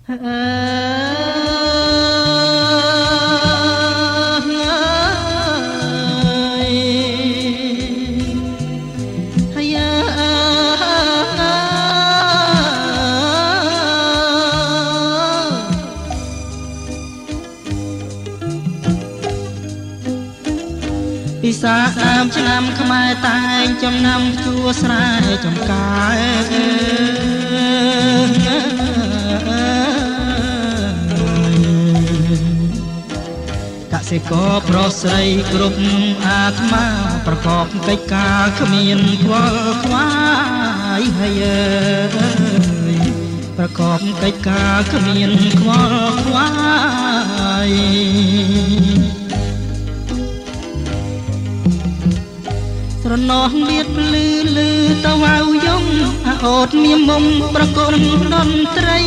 អើយហើយពិសាឆ្នាំខ្មែរតែងចំណាំជួស្រែចំការកសិករប្រុសស្រីគ្រប់អាត្មាប្រកបកិច្ចការគ្មានខ្វល់ខ្វាយហើយប្រកបកិច្ចការគ្មានខ្វល់ខ្វាយស្រណោះលៀតលឺលឺតវ៉ៅយំអូតមានមុំប្រកលតន្ត្រី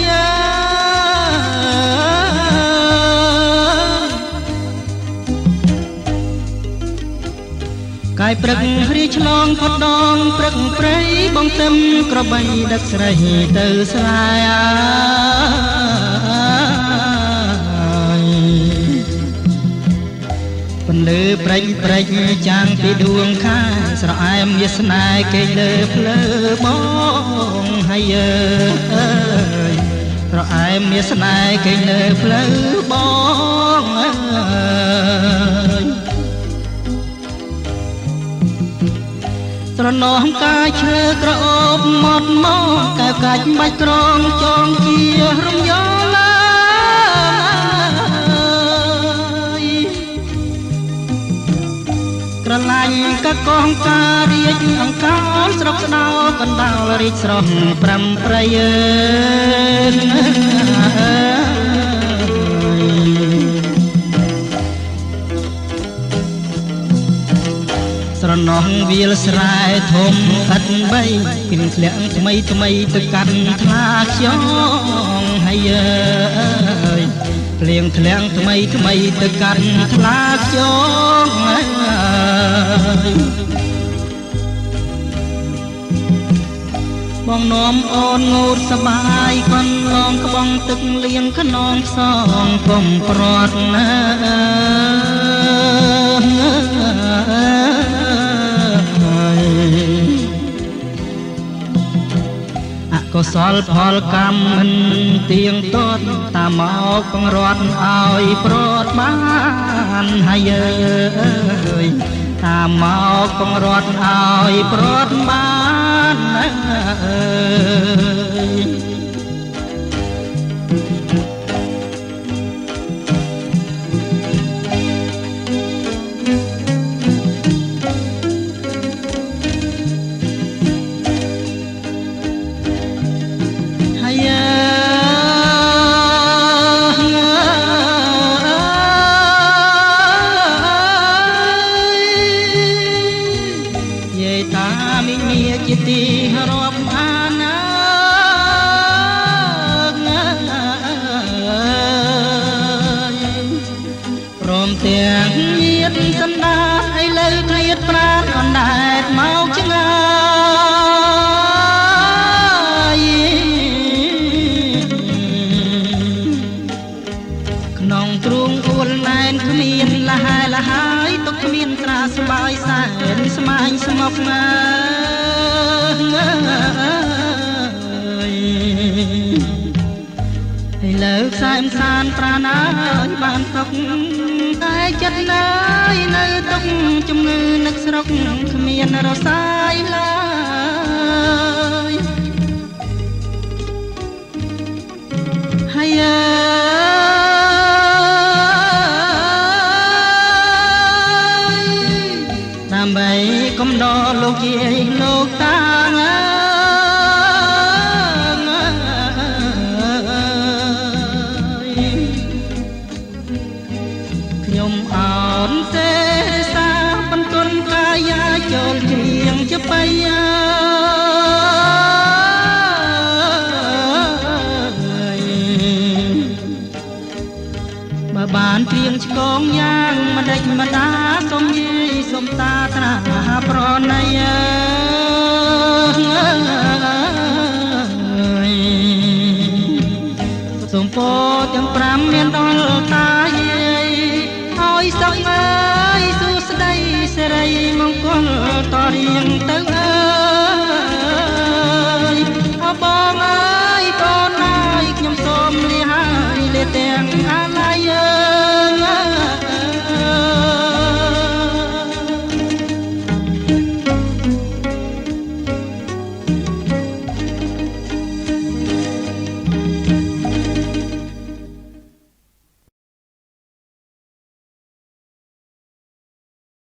កាយព្រឹករីឆ្លងផុតដងព្រឹកព្រៃបងទឹមក្របីដឹកស្រីទៅស្រាយពន្លឺព្រិចព្រិចចាំងពីដួងខាស្រអែមវាស្នេហ៍គេលើភ្លើបងហើយស្រអែមវាស្នេហ៍គេលើភ្លើបងស្រណោះកាយឈើក្រអូបមកមកកែកាច់បាច់ក្រងចងជារំយោឡាក្រឡាញ់កកងការរាជអង្កោលស្រុកស្ដោកណ្ដោលរីកស្រស់ប្រាំប្រៃស្រណោះវាលស្រែធំឥតបីពីនឹងធ្លាក់ថ្មីថ្មីទៅកាត់ថ្លាខ្យងហើយភ្លៀងធ្លាក់ថ្មីថ្មីទៅកាត់ថ្លាខ្យងបងនាំអូនងូតសបាយកូនឡងក្បងទឹកលៀងខ្នងផ្សងកុំប្រត់ណាកុសលផលកម្មមិនទៀងទាត់តាមមកបង្រត់ឲ្យប្រត់បានហើយតាមមកបង្រត់ឲ្យប្រត់បានជាទីរាប់អានព្រមទាំងញាតសន្តានឥឡូវឃ្លាតប្រាណអណ្ដែតមកឆ្ងាយក្នុងទ្រូងអួលណែនគ្មានលហើយលហើយទុកគ្មានត្រាស្បាយសែនស្មាញស្មុកណាឥឡូវខ្សែមសានប្រាណើយបានទុកតែចិត្តណាយនៅទុកជំងឺនឹកស្រុកគ្មានរសាយឡើយហើយដើម្បីកំដរលោកយាយលោកតាខ្ញុំអោនទេសាបន្ទន់កាយាចូលជ្រៀងជបៃបើបានព្រៀងឆ្កងយ៉ាងម្ដេចម្ដាសូមយាយសូមតាត្រាប្រណី សូមពោទាំង5មានដល់តាយាយឲ្យសុខអើយសួស្ដីសិរីមង្គល